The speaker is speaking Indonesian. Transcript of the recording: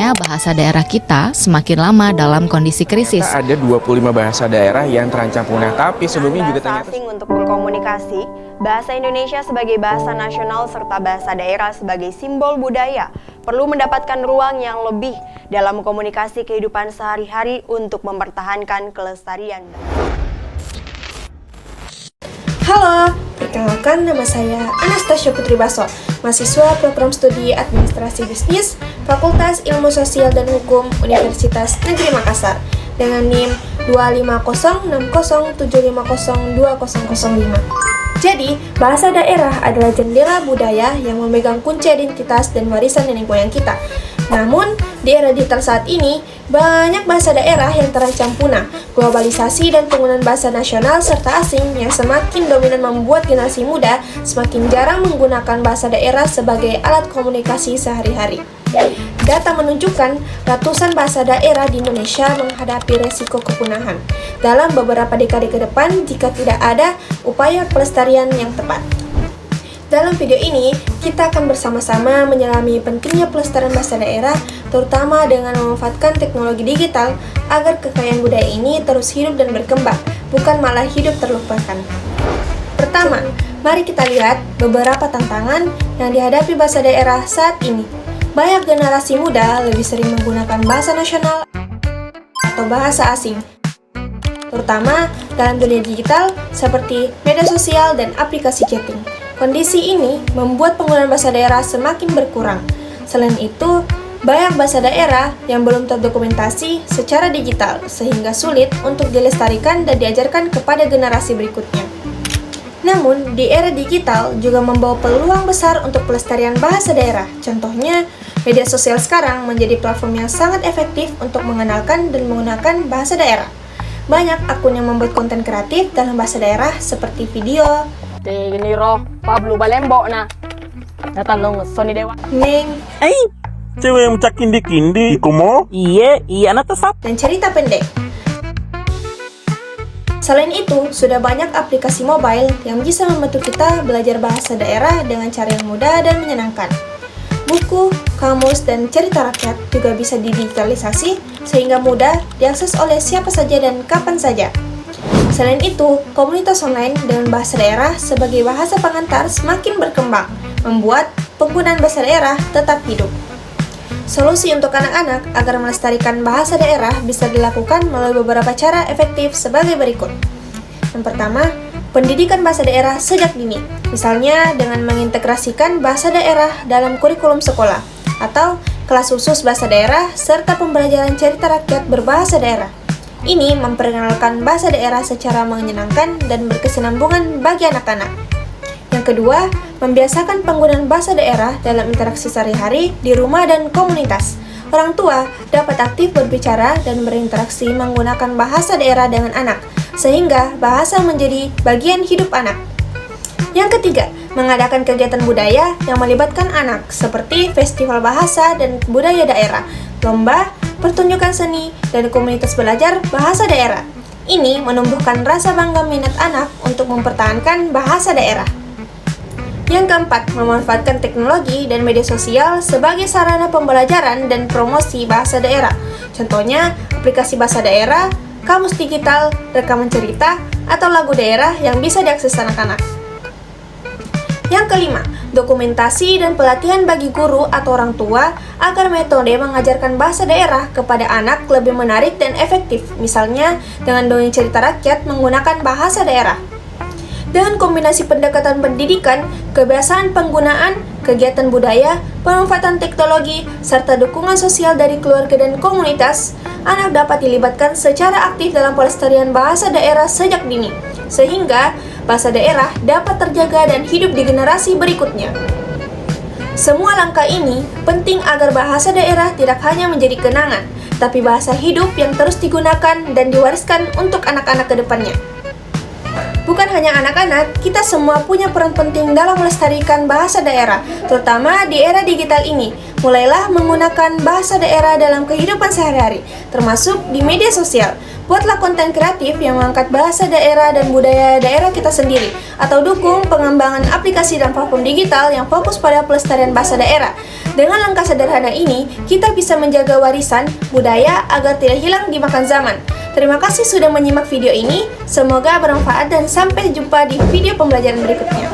Sayangnya bahasa daerah kita semakin lama dalam kondisi krisis. Ada 25 bahasa daerah yang terancam punah, tapi sebelumnya juga ternyata asing untuk berkomunikasi, bahasa Indonesia sebagai bahasa nasional serta bahasa daerah sebagai simbol budaya perlu mendapatkan ruang yang lebih dalam komunikasi kehidupan sehari-hari untuk mempertahankan kelestarian. Halo, perkenalkan nama saya Anastasia Putri Baso, mahasiswa program studi Administrasi Bisnis, Fakultas Ilmu Sosial dan Hukum Universitas Negeri Makassar, dengan NIM 2506075020005. Jadi, bahasa daerah adalah jendela budaya yang memegang kunci identitas dan warisan nenek moyang kita. Namun, di era digital saat ini, banyak bahasa daerah yang terancam punah. Globalisasi dan penggunaan bahasa nasional serta asing yang semakin dominan membuat generasi muda semakin jarang menggunakan bahasa daerah sebagai alat komunikasi sehari-hari. Data menunjukkan ratusan bahasa daerah di Indonesia menghadapi resiko kepunahan dalam beberapa dekade ke depan jika tidak ada upaya pelestarian yang tepat. Dalam video ini, kita akan bersama-sama menyelami pentingnya pelestarian bahasa daerah, terutama dengan memanfaatkan teknologi digital agar kekayaan budaya ini terus hidup dan berkembang, bukan malah hidup terlupakan. Pertama, mari kita lihat beberapa tantangan yang dihadapi bahasa daerah saat ini. Banyak generasi muda lebih sering menggunakan bahasa nasional atau bahasa asing, terutama dalam dunia digital seperti media sosial dan aplikasi chatting. Kondisi ini membuat penggunaan bahasa daerah semakin berkurang. Selain itu, banyak bahasa daerah yang belum terdokumentasi secara digital sehingga sulit untuk dilestarikan dan diajarkan kepada generasi berikutnya. Namun, di era digital juga membawa peluang besar untuk pelestarian bahasa daerah. Contohnya, media sosial sekarang menjadi platform yang sangat efektif untuk mengenalkan dan menggunakan bahasa daerah. Banyak akun yang membuat konten kreatif dalam bahasa daerah seperti video, Gini roh, Pablo Balembo na. Datang dong Sony Dewa. meme, Cewek yang cak kindi-kindi, kumo? Iya, anak tesap. dan cerita pendek. Selain itu, sudah banyak aplikasi mobile yang bisa membantu kita belajar bahasa daerah dengan cara yang mudah dan menyenangkan. Buku, kamus, dan cerita rakyat juga bisa didigitalisasi sehingga mudah diakses oleh siapa saja dan kapan saja. Selain itu, komunitas online dengan bahasa daerah sebagai bahasa pengantar semakin berkembang, membuat penggunaan bahasa daerah tetap hidup. Solusi untuk anak-anak agar melestarikan bahasa daerah bisa dilakukan melalui beberapa cara efektif sebagai berikut. Yang pertama, pendidikan bahasa daerah sejak dini, misalnya dengan mengintegrasikan bahasa daerah dalam kurikulum sekolah, atau kelas khusus bahasa daerah serta pembelajaran cerita rakyat berbahasa daerah. Ini memperkenalkan bahasa daerah secara menyenangkan dan berkesinambungan bagi anak-anak. Yang kedua, membiasakan penggunaan bahasa daerah dalam interaksi sehari-hari di rumah dan komunitas. Orang tua dapat aktif berbicara dan berinteraksi menggunakan bahasa daerah dengan anak, sehingga bahasa menjadi bagian hidup anak. Yang ketiga, mengadakan kegiatan budaya yang melibatkan anak, seperti festival bahasa dan budaya daerah, lomba, pertunjukan seni, dan komunitas belajar bahasa daerah. Ini menumbuhkan rasa bangga minat anak untuk mempertahankan bahasa daerah. Yang keempat, memanfaatkan teknologi dan media sosial sebagai sarana pembelajaran dan promosi bahasa daerah. Contohnya, aplikasi bahasa daerah, kamus digital, rekaman cerita, atau lagu daerah yang bisa diakses anak-anak. Yang kelima, dokumentasi dan pelatihan bagi guru atau orang tua agar metode mengajarkan bahasa daerah kepada anak lebih menarik dan efektif, misalnya dengan dongeng cerita rakyat menggunakan bahasa daerah. Dengan kombinasi pendekatan pendidikan, kebiasaan penggunaan, kegiatan budaya, pemanfaatan teknologi, serta dukungan sosial dari keluarga dan komunitas, anak dapat dilibatkan secara aktif dalam pelestarian bahasa daerah sejak dini, sehingga bahasa daerah dapat terjaga dan hidup di generasi berikutnya. Semua langkah ini penting agar bahasa daerah tidak hanya menjadi kenangan, tapi bahasa hidup yang terus digunakan dan diwariskan untuk anak-anak ke depannya. Bukan hanya anak-anak, kita semua punya peran penting dalam melestarikan bahasa daerah, terutama di era digital ini. Mulailah menggunakan bahasa daerah dalam kehidupan sehari-hari, termasuk di media sosial. Buatlah konten kreatif yang mengangkat bahasa daerah dan budaya daerah kita sendiri, atau dukung pengembangan aplikasi dan platform digital yang fokus pada pelestarian bahasa daerah. Dengan langkah sederhana ini, kita bisa menjaga warisan budaya agar tidak hilang dimakan zaman. Terima kasih sudah menyimak video ini, semoga bermanfaat dan sampai jumpa di video pembelajaran berikutnya.